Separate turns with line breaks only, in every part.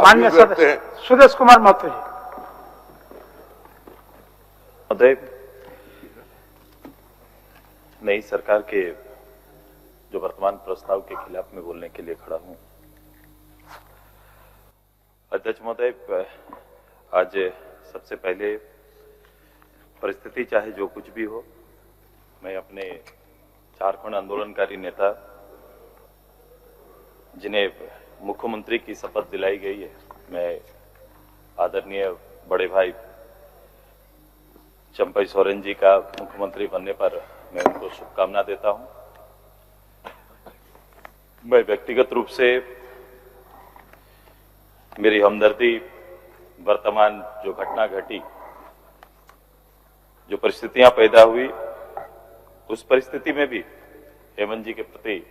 माननीय सदस्य सुदेश कुमार महतो जी।
महोदय, नई सरकार के जो वर्तमान प्रस्ताव के खिलाफ में बोलने के लिए खड़ा हूं। अध्यक्ष महोदय, आज सबसे पहले परिस्थिति चाहे जो कुछ भी हो, मैं अपने झारखंड आंदोलनकारी नेता जिन्हें मुख्यमंत्री की शपथ दिलाई गई है, मैं आदरणीय बड़े भाई चंपई सोरेन जी का मुख्यमंत्री बनने पर मैं उनको शुभकामना देता हूं। मैं व्यक्तिगत रूप से मेरी हमदर्दी वर्तमान जो घटना घटी, जो परिस्थितियां पैदा हुई, उस परिस्थिति में भी हेमंत जी के प्रति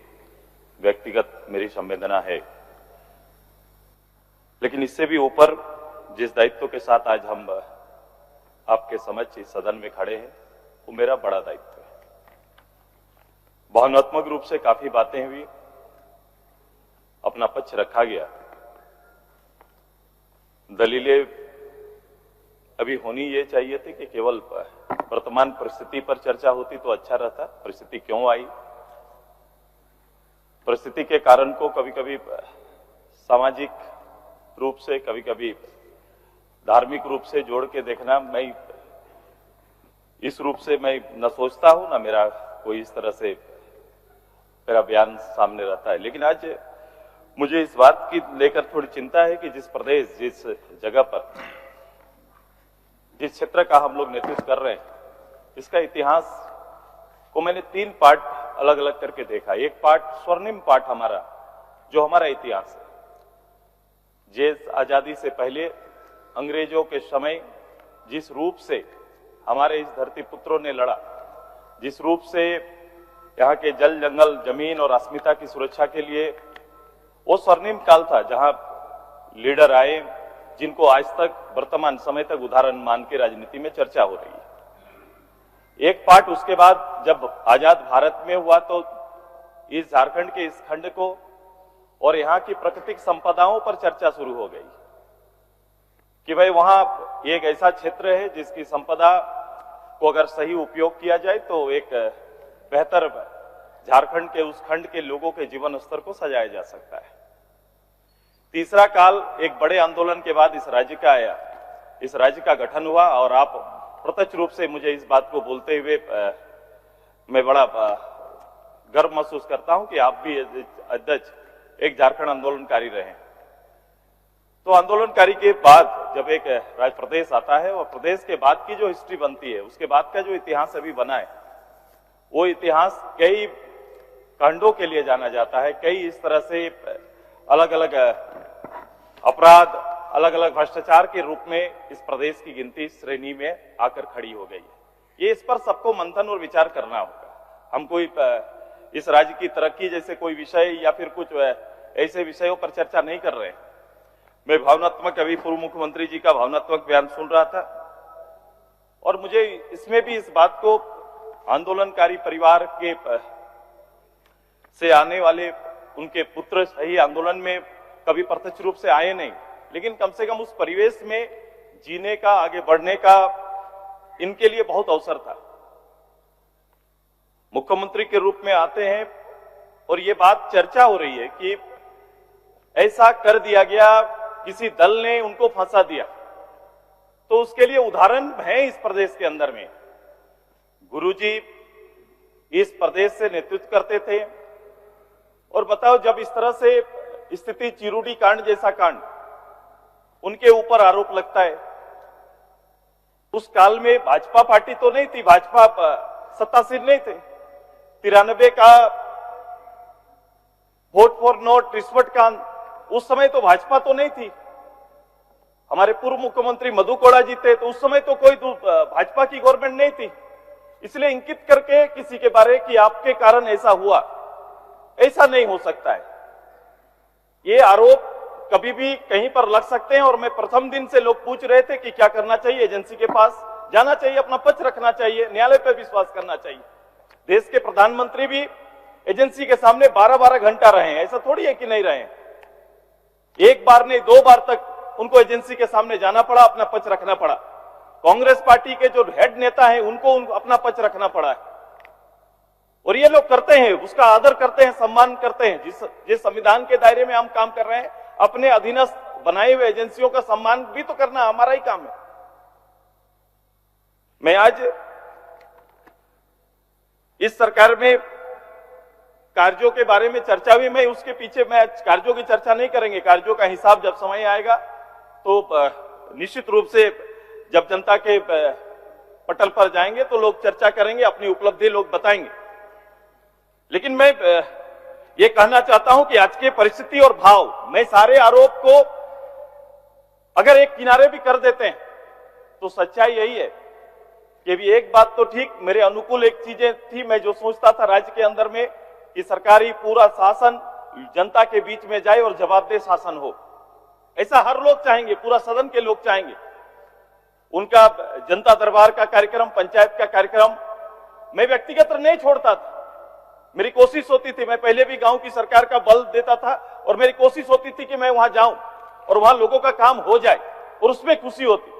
व्यक्तिगत मेरी संवेदना है। लेकिन इससे भी ऊपर जिस दायित्व के साथ आज हम आपके समक्ष इस सदन में खड़े हैं, वो मेरा बड़ा दायित्व है। भावनात्मक रूप से काफी बातें हुई, अपना पक्ष रखा गया, दलीलें अभी होनी ये चाहिए थी कि केवल वर्तमान परिस्थिति पर चर्चा होती तो अच्छा रहता। परिस्थिति क्यों आई, परिस्थिति के कारण को कभी कभी सामाजिक रूप से, कभी कभी धार्मिक रूप से जोड़ के देखना, मैं इस रूप से मैं न सोचता हूं, न मेरा कोई इस तरह से मेरा बयान सामने रहता है। लेकिन आज मुझे इस बात की लेकर थोड़ी चिंता है कि जिस प्रदेश, जिस जगह पर, जिस क्षेत्र का हम लोग नेतृत्व कर रहे हैं, इसका इतिहास को मैंने 3 पार्ट अलग अलग करके देखा। एक पार्ट स्वर्णिम पार्ट हमारा, जो हमारा इतिहास है, देश आजादी से पहले अंग्रेजों के समय जिस रूप से हमारे इस धरती पुत्रों ने लड़ा, जिस रूप से यहाँ के जल, जंगल, जमीन और अस्मिता की सुरक्षा के लिए, वो स्वर्णिम काल था जहां लीडर आए जिनको आज तक वर्तमान समय तक उदाहरण मान के राजनीति में चर्चा हो रही है। एक पार्ट उसके बाद जब आजाद भारत में हुआ तो इस झारखंड के इस खंड को और यहाँ की प्राकृतिक संपदाओं पर चर्चा शुरू हो गई कि भाई वहां एक ऐसा क्षेत्र है जिसकी संपदा को अगर सही उपयोग किया जाए तो एक बेहतर झारखंड के उस खंड के लोगों के जीवन स्तर को सजाया जा सकता है। तीसरा काल एक बड़े आंदोलन के बाद इस राज्य का आया, इस राज्य का गठन हुआ और आप प्रत्यक्ष रूप से मुझे इस बात को बोलते हुए मैं बड़ा गर्व महसूस करता हूं कि आप भी अध्यक्ष एक झारखंड आंदोलनकारी रहे। तो आंदोलनकारी के बाद जब एक राज्य प्रदेश आता है और प्रदेश के बाद की जो हिस्ट्री बनती है, उसके बाद का जो इतिहास अभी बना है, वो इतिहास कई कांडों के लिए जाना जाता है। कई इस तरह से अलग अलग अपराध, अलग अलग भ्रष्टाचार के रूप में इस प्रदेश की गिनती श्रेणी में आकर खड़ी हो गई है। ये इस पर सबको मंथन और विचार करना होगा। हम कोई इस राज्य की तरक्की जैसे कोई विषय या फिर कुछ ऐसे विषयों पर चर्चा नहीं कर रहे हैं। मैं भावनात्मक, अभी पूर्व मुख्यमंत्री जी का भावनात्मक बयान सुन रहा था और मुझे इसमें भी इस बात को, आंदोलनकारी परिवार के से आने वाले उनके पुत्र सही आंदोलन में कभी प्रत्यक्ष रूप से आए नहीं, लेकिन कम से कम उस परिवेश में जीने का, आगे बढ़ने का इनके लिए बहुत अवसर था। मुख्यमंत्री के रूप में आते हैं और ये बात चर्चा हो रही है कि ऐसा कर दिया गया, किसी दल ने उनको फंसा दिया। तो उसके लिए उदाहरण है इस प्रदेश के अंदर में। गुरुजी इस प्रदेश से नेतृत्व करते थे और बताओ, जब इस तरह से स्थिति, चिरूडी कांड जैसा कांड उनके ऊपर आरोप लगता है, उस काल में भाजपा पार्टी तो नहीं थी, भाजपा सत्तासीन नहीं थे। 93 का वोट फॉर नोट रिश्वत कांड, उस समय तो भाजपा तो नहीं थी। हमारे पूर्व मुख्यमंत्री मधु कोड़ा जी थे, तो उस समय तो कोई भाजपा की गवर्नमेंट नहीं थी। इसलिए इंकित करके किसी के बारे कि आपके कारण ऐसा हुआ, ऐसा नहीं हो सकता है। ये आरोप कभी भी कहीं पर लग सकते हैं और मैं प्रथम दिन से लोग पूछ रहे थे कि क्या करना चाहिए, एजेंसी के पास जाना चाहिए, अपना पक्ष रखना चाहिए, न्यायालय पर विश्वास करना चाहिए। देश के प्रधानमंत्री भी एजेंसी के सामने 12-12 घंटा रहे हैं, ऐसा थोड़ी है कि नहीं रहे। एक बार नहीं 2 बार तक उनको एजेंसी के सामने जाना पड़ा, अपना पक्ष रखना पड़ा। कांग्रेस पार्टी के जो हेड नेता हैं उनको अपना पक्ष रखना पड़ा है। और ये लोग करते हैं, उसका आदर करते हैं, सम्मान करते हैं। जिस संविधान के दायरे में हम काम कर रहे हैं, अपने अधीनस्थ बनाए हुए एजेंसियों का सम्मान भी तो करना हमारा ही काम है। मैं आज इस सरकार में कार्यों के बारे में चर्चा हुई, मैं उसके पीछे मैं कार्यों की चर्चा नहीं करेंगे। कार्यों का हिसाब जब समय आएगा तो निश्चित रूप से जब जनता के पटल पर जाएंगे तो लोग चर्चा करेंगे, अपनी उपलब्धि लोग बताएंगे। लेकिन मैं ये कहना चाहता हूं कि आज की परिस्थिति और भाव, मैं सारे आरोप को अगर एक किनारे भी कर देते हैं तो सच्चाई यही है कि भी एक बात तो ठीक, मेरे अनुकूल एक चीजें थी। मैं जो सोचता था राज्य के अंदर में कि सरकारी पूरा शासन जनता के बीच में जाए और जवाबदेह शासन हो, ऐसा हर लोग चाहेंगे, पूरा सदन के लोग चाहेंगे। उनका जनता दरबार का कार्यक्रम, पंचायत का कार्यक्रम मैं व्यक्तिगत नहीं छोड़ता था। मेरी कोशिश होती थी, मैं पहले भी गांव की सरकार का बल देता था और मेरी कोशिश होती थी कि मैं वहां जाऊं और वहां लोगों का काम हो जाए और उसमें खुशी होती।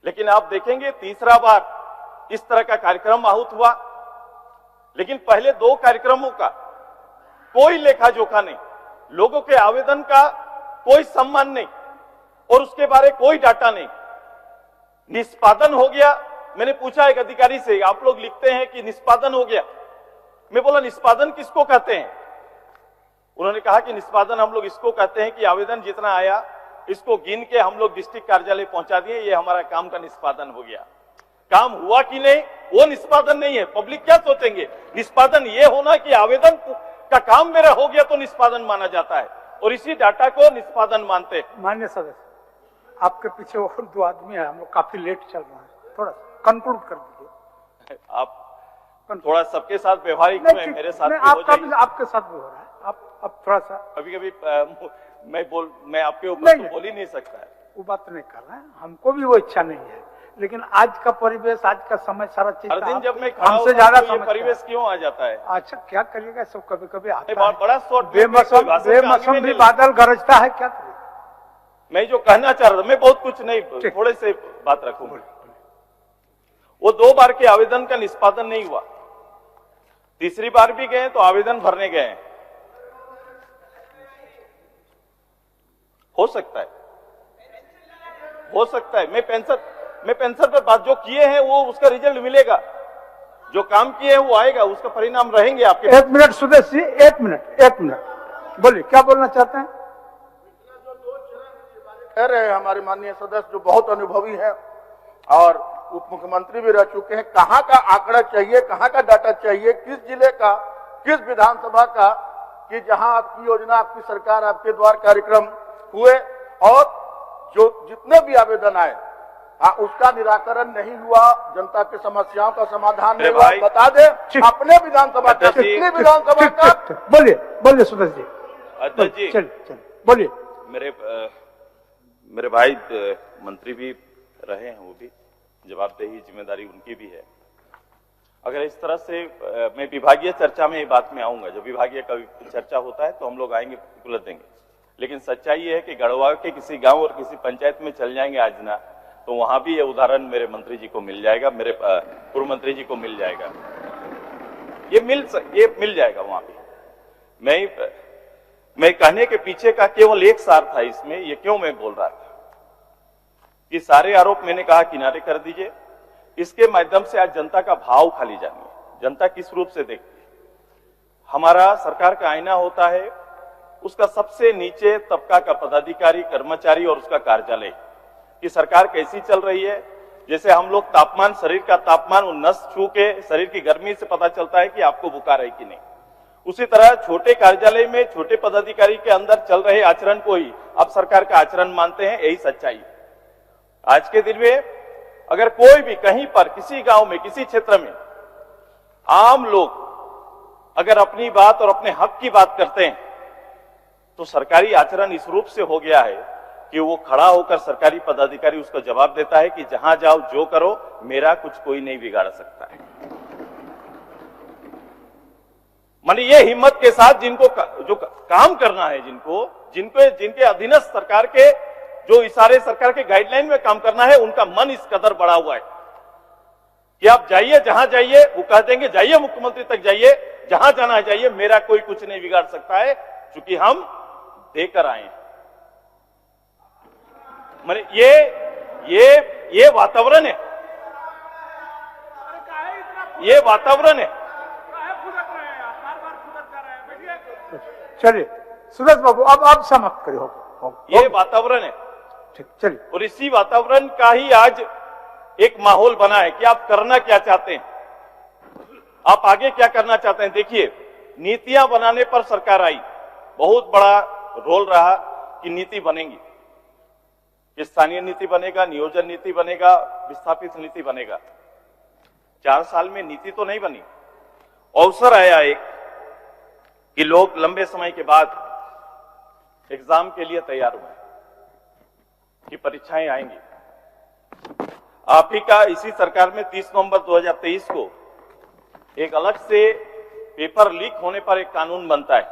लेकिन आप देखेंगे तीसरा बार इस तरह का कार्यक्रम आहूत हुआ, लेकिन पहले 2 कार्यक्रमों का कोई लेखा जोखा नहीं, लोगों के आवेदन का कोई सम्मान नहीं और उसके बारे कोई डाटा नहीं। निष्पादन हो गया। मैंने पूछा एक अधिकारी से, आप लोग लिखते हैं कि निष्पादन हो गया, मैं बोला निष्पादन किसको कहते हैं? उन्होंने कहा कि निष्पादन हम लोग इसको कहते हैं कि आवेदन जितना आया इसको गिन के हम लोग डिस्ट्रिक्ट कार्यालय पहुंचा दिए, ये हमारा काम का निष्पादन हो गया। काम हुआ कि नहीं वो निष्पादन नहीं है। पब्लिक क्या सोचेंगे? निष्पादन ये होना कि आवेदन का काम मेरा हो गया तो निष्पादन माना जाता है और इसी डाटा को निष्पादन मानते हैं।
माननीय सदस्य, आपके पीछे और 2 आदमी है, हम लोग काफी लेट चल रहा है, थोड़ा कंक्लूड कर दीजिए।
आप थोड़ा सबके साथ व्यवहारिक में मेरे साथ
आपके साथ भी हो रहा है। आप थोड़ा सा
कभी कभी मैं आपके ऊपर तो बोल ही नहीं सकता है।
वो बात नहीं कर रहे हैं, हमको भी वो इच्छा नहीं है, लेकिन आज का परिवेश, आज का समय, सारा चीज
हर दिन जब मैं खड़ा
हमसे ज्यादा
तो ये परिवेश क्यों आ जाता है?
अच्छा क्या करिएगा, सब कभी कभी आता
है। बड़ा शॉर्ट
बेमौसम भी बादल गरजता है, क्या करिए।
मैं जो कहना चाह रहा था, मैं बहुत कुछ नहीं, थोड़े से बात रखूंगा। वो 2 बार के आवेदन का निष्पादन नहीं हुआ, तीसरी बार भी गए तो आवेदन भरने गए। हो सकता है मैं पेंशन पर बात जो किए हैं वो उसका रिजल्ट मिलेगा, जो काम किए हैं वो आएगा, उसका परिणाम रहेंगे आपके।
1 मिनट सुदेश जी, 1 मिनट बोलिए, क्या बोलना चाहते हैं?
कह रहे हैं हमारे माननीय सदस्य जो बहुत अनुभवी हैं और उप मुख्यमंत्री भी रह चुके हैं, कहाँ का आंकड़ा चाहिए, कहाँ का डाटा चाहिए, किस जिले का, किस विधानसभा का, कि जहां आपकी योजना, आपकी सरकार, आपके द्वार कार्यक्रम हुए और जो जितने भी आवेदन आए उसका निराकरण नहीं हुआ, जनता की समस्याओं का समाधान नहीं हुआ। बता दे अपने विधानसभा का, कितनी विधानसभा का।
बोलिए सुदेश जी।
अध्यक्ष जी
चल बोलिए।
मेरे भाई मंत्री भी रहे हैं, वो भी जवाबदेही जिम्मेदारी उनकी भी है। अगर इस तरह से मैं विभागीय चर्चा में बात में आऊंगा, जब विभागीय का चर्चा होता है तो हम लोग आएंगे, उपलब्ध देंगे। लेकिन सच्चाई ये है कि गढ़वा के किसी गांव और किसी पंचायत में चल जाएंगे आज ना, तो वहां भी ये उदाहरण मेरे मंत्री जी को मिल जाएगा, मेरे पूर्व मंत्री जी को मिल जाएगा, ये मिल जाएगा वहां भी। मैं कहने के पीछे का केवल एक सार था इसमें, ये क्यों मैं बोल रहा था कि सारे आरोप मैंने कहा किनारे कर दीजिए, इसके माध्यम से आज जनता का भाव खाली जानिए, जनता किस रूप से देखती है। हमारा सरकार का आईना होता है, उसका सबसे नीचे तबका का पदाधिकारी, कर्मचारी और उसका कार्यालय कि सरकार कैसी चल रही है। जैसे हम लोग तापमान, शरीर का तापमान नस छू के शरीर की गर्मी से पता चलता है कि आपको बुखार है कि नहीं, उसी तरह छोटे कार्यालय में छोटे पदाधिकारी के अंदर चल रहे आचरण को ही आप सरकार का आचरण मानते हैं, यही सच्चाई। आज के दिन में अगर कोई भी कहीं पर, किसी गांव में, किसी क्षेत्र में आम लोग अगर अपनी बात और अपने हक की बात करते हैं तो सरकारी आचरण इस रूप से हो गया है कि वो खड़ा होकर सरकारी पदाधिकारी उसको जवाब देता है कि जहां जाओ जो करो, मेरा कुछ कोई नहीं बिगाड़ सकता है। माने ये हिम्मत के साथ जिनको जो काम करना है, जिनके अधीनस्थ सरकार के जो इशारे सरकार के गाइडलाइन में काम करना है, उनका मन इस कदर बढ़ा हुआ है कि आप जाइए, जहां जाइए वो कह देंगे जाइए, मुख्यमंत्री तक जाइए, जहां जाना है जाइए, मेरा कोई कुछ नहीं बिगाड़ सकता है, क्योंकि हम देकर आए हैं। माने ये वातावरण है, ये वातावरण है।
चलिए सुरेश बाबू, अब आप समाप्त करिए।
ये वातावरण है,
ठीक, चलिए।
और इसी वातावरण का ही आज एक माहौल बना है कि आप करना क्या चाहते हैं, आप आगे क्या करना चाहते हैं। देखिए, नीतियां बनाने पर सरकार आई, बहुत बड़ा रोल रहा कि नीति बनेंगी, कि स्थानीय नीति बनेगा, नियोजन नीति बनेगा, विस्थापित नीति बनेगा। 4 साल में नीति तो नहीं बनी। अवसर आया एक कि लोग लंबे समय के बाद एग्जाम के लिए तैयार हुए कि परीक्षाएं आएंगी। आप ही का इसी सरकार में 30 नवंबर 2023 को एक अलग से पेपर लीक होने पर एक कानून बनता है।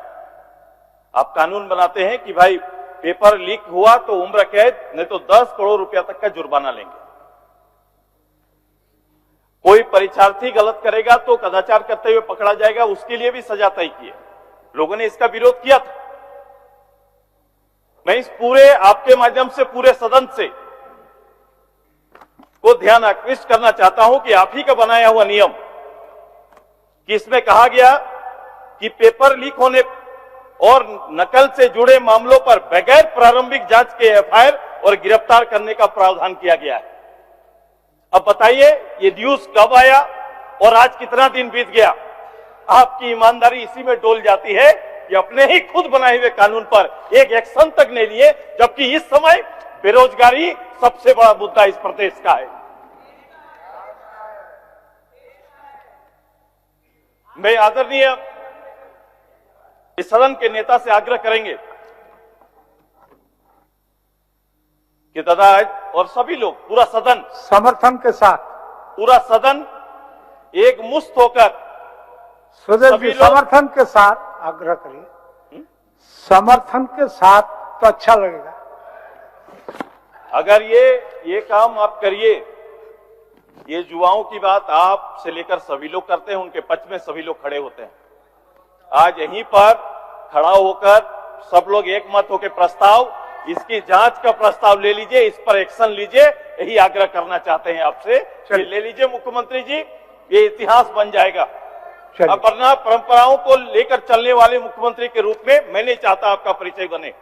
आप कानून बनाते हैं कि भाई पेपर लीक हुआ तो उम्र कैद, नहीं तो 10 करोड़ रुपया तक का जुर्माना लेंगे। कोई परीक्षार्थी गलत करेगा तो कदाचार करते हुए पकड़ा जाएगा, उसके लिए भी सजा तय की है। लोगों ने इसका विरोध किया था। मैं इस पूरे आपके माध्यम से पूरे सदन से को ध्यान आकृष्ट करना चाहता हूं कि आप ही का बनाया हुआ नियम, कि इसमें कहा गया कि पेपर लीक होने और नकल से जुड़े मामलों पर बगैर प्रारंभिक जांच के एफआईआर और गिरफ्तार करने का प्रावधान किया गया है। अब बताइए, ये न्यूज कब आया और आज कितना दिन बीत गया? आपकी ईमानदारी इसी में डोल जाती है कि अपने ही खुद बनाए हुए कानून पर एक एक्शन तक नहीं लिए, जबकि इस समय बेरोजगारी सबसे बड़ा मुद्दा इस प्रदेश का है। मैं आदरणीय इस सदन के नेता से आग्रह करेंगे कि दादा और सभी लोग, पूरा सदन
समर्थन के साथ,
पूरा सदन एक मुश्त होकर
सुरेश जी समर्थन के साथ आग्रह करिए, समर्थन के साथ तो अच्छा लगेगा।
अगर ये काम आप करिए, ये युवाओं की बात आप से लेकर सभी लोग करते हैं, उनके पक्ष में सभी लोग खड़े होते हैं। आज यहीं पर खड़ा होकर सब लोग एक मत होकर प्रस्ताव, इसकी जांच का प्रस्ताव ले लीजिए, इस पर एक्शन लीजिए, यही आग्रह करना चाहते हैं आपसे। ले लीजिए मुख्यमंत्री जी, ये इतिहास बन जाएगा। अब वरना परंपराओं को लेकर चलने वाले मुख्यमंत्री के रूप में मैं नहीं चाहता आपका परिचय बने।